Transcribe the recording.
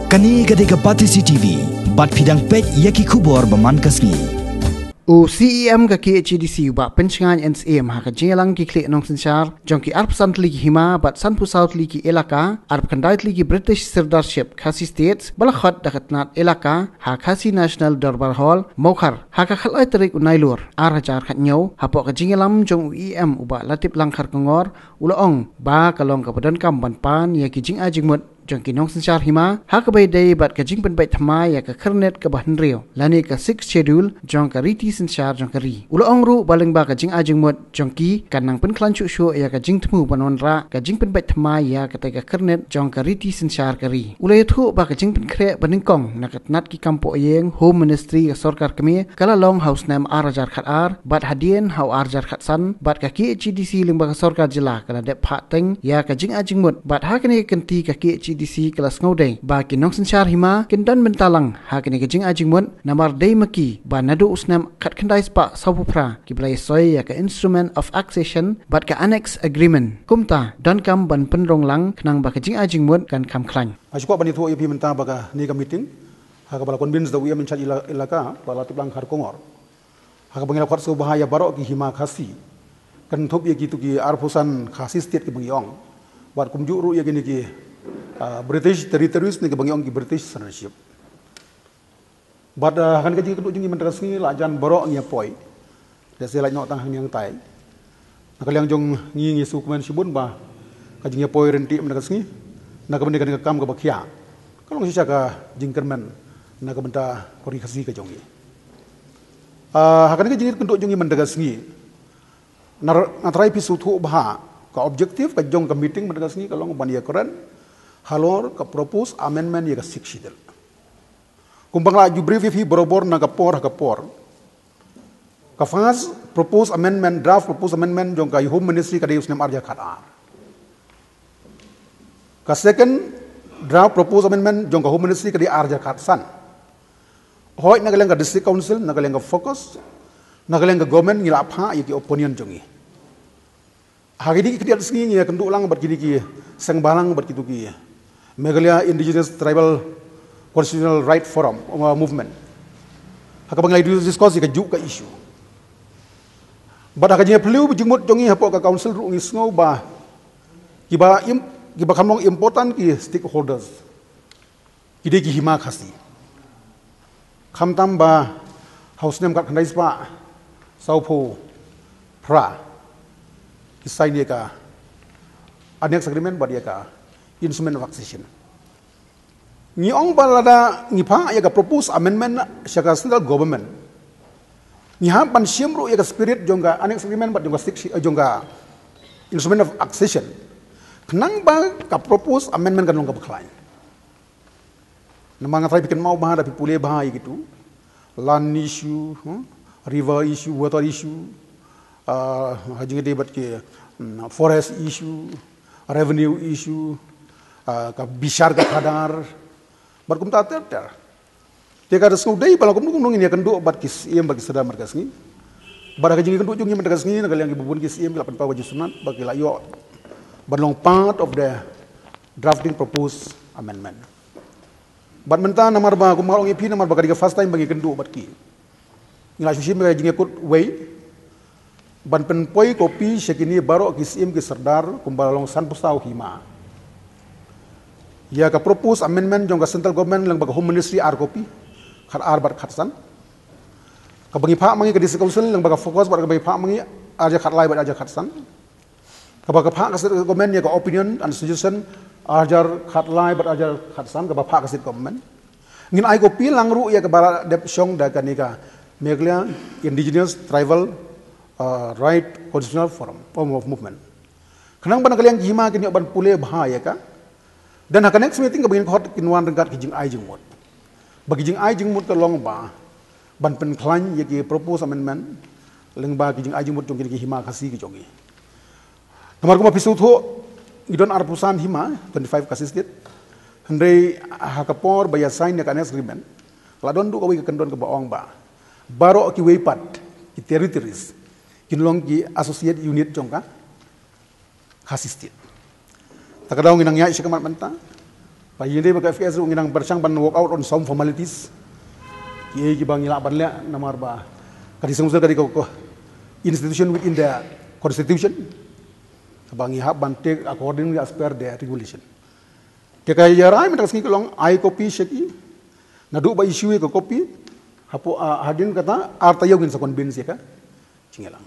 Kani gadega Pati CCTV, bat pidang pet yaki kubor baman kasni. U CEM ka KHDC ba pencingan NCM ha ka jelang ki klik nong sensar jong ki arp sant ligi hima bat sanpu south ligi elaka arp kandait ligi British Surdarship Khasi States balakhat dakatnat elaka ha Khasi National Darbar Hall mokhar ha ka khalai tarik unailur hajar khat nyau ha po ka jingelam jong UEM uba latip langkhar kongor ulaong ba kalong ka badan kam ban pan ya ki jing ajingmut jong ki nong sensar hima ha ka bai dei bat ka jing pen bai thma ya ka kharnet ka ban rio lani ka 6 schedule jong ka riti sensar jong ka ri ulaong ru baling ba ka jing ajing mut jong ki kanang pen klan chu shu ya ka jing thmu banon ra ka jing pen bai thma ya ka tai ka kharnet jong ka riti sensar ka ri ulai thu ba ka jing pen khre baning kong na ka nat ki kampo yeng home ministry ka sarkar kami kala long house nam arajar khat ar bat hadien hau arjar khat san bat ka KHDC ling ba ka sarkar jila kala de pha teng ya ka jing ajing mut bat ha ka ni kanti ka KHDC kelas ngodeng ba ki nong sensar hima kindan bentalang ha kini kejing ajing mun namar dei maki ba nadu usnam khat khandai spa saupra ki blai soi ya ka instrument of accession bat ka annex agreement kumta dan kam ban penrong lang knang ba kejing ajing mun kan kam khlang Asyik bani thu EP menta ba ni ka meeting ha ka bala convince da UEM chat ilaka bala tiblang khar kongor ha ka bangila khat so bahaya barok ki hima khasi kan thop ye ki tu ki arpusan khasi state ki bangyong bat kumju ru ye gini ki British territories ni kebangyong ki British citizenship. But kan kaji keduk jungi mentras ni lajan borok ngi poi. Dese la nyok tang hang yang tai. Nakaliang jong ngi su kumen sibun ba kaji ngi poi renti mentras ni. Nak kebendi kan kam ka bakhia. Kalau ngi ka jingkermen nak kebenta kori khasi ka jongi. Hakan kaji keduk jungi mentras ni. Natrai pisu thu bah ka objektif ka jong ka meeting mentras ni kalau ngban ya keren. Halor ka propose amendment ya ka sikshidel. Kumbangla ju brief hi borobor na ka por. Ka fas propose amendment draft propose amendment jong ka home ministry ka deus nem arja khata. Ka second draft propose amendment jong ka home ministry ka di arja khatsan. Hoi na galeng ka district council na galeng ka focus na galeng ka government ngila pha ya ki opinion jongi. Hagidi ki tiat singi ya kendu lang bar ki sang balang bar ki tu ki Meghalaya Indigenous Tribal Constitutional Right Forum movement. Haka bangai discuss ka juk ka issue. Bada ka nya perlu jengmut jongi hapo ka council ru ngi snow ba kiba kamong important ki stakeholders. Ide ki hima khasi. Khamtam ba house name ka khandai spa saupo pra kisai ni ka annex agreement ba dia ka instrument of accession. Ni ong balada ni pa ya ka propose amendment syaka central government. Ni ha pan siamru ya ka spirit jongga annex agreement but jongga instrument of accession. Kenang ba ka propose amendment kan long ka baklain. Namang try bikin mau bah tapi pulih bah gitu. Land issue, river issue, water issue, hajung debat ke forest issue, revenue issue, ka bishar ka kadar barkum ta ter te ka resku dei bala kum nung ni kan do bat kis iem bagi sedar markas ni bara ka jingi kan do jungi markas ni nagal yang ibubun kis iem lapan pa wajib sunat bagi la yo barlong part of the drafting proposed amendment bat menta namar ba kum ngalong ipi namar ba ka first time bagi kan do bat ki ngila sushi me jingi kut wei ban pen poi kopi sekini baro kis iem ki serdar kum balong san pusau hima. Ya ka propose amendment jong ka central government lang bag home ministry ar copy khat ar bar khatsan ka bangi pha mangi ka district council lang bag focus bar ka bangi pha mangi aja khat lai bar aja khatsan ka bag pha ka central government ya ka opinion and suggestion ajar khat lai bar aja khatsan ka bag pha ka state government ngin ai copy lang ru ya ka bar dep song da ka ni ka Meghalaya Indigenous Tribal Right Constitutional Forum of movement kanang ban kaliang hima kini ban pule bahaya ka dan haka next meeting ka bangin khot kinwan rengkat kijing ai jingmut bagi jing ai jingmut ka long ba ban pen klan ye ki propose amendment leng ba kijing ai jingmut jong ki hima khasi ki jongi nomor ko pisu tho idon arpusan hima 25 kasi state hendai haka por baya sign ya next agreement ladon du ka wi ka kendon ka baong ba baro ki weipat ki territories kinlong ki associate unit jong ka khasi state takadaw nginang ya isya kamat menta Pa yende baka FKS nginang bersang ban walk out on some formalities. Ki bang ila ban le namar ba. Kadi sungsul kadi ko institution within the constitution. Bang ihap ban take accordingly as per the regulation. Kaya yarai mentas ki long I copy sheki. Nadu ba issue ko copy. Hapo hadin kata artayogin sa convince ka. Chingelang.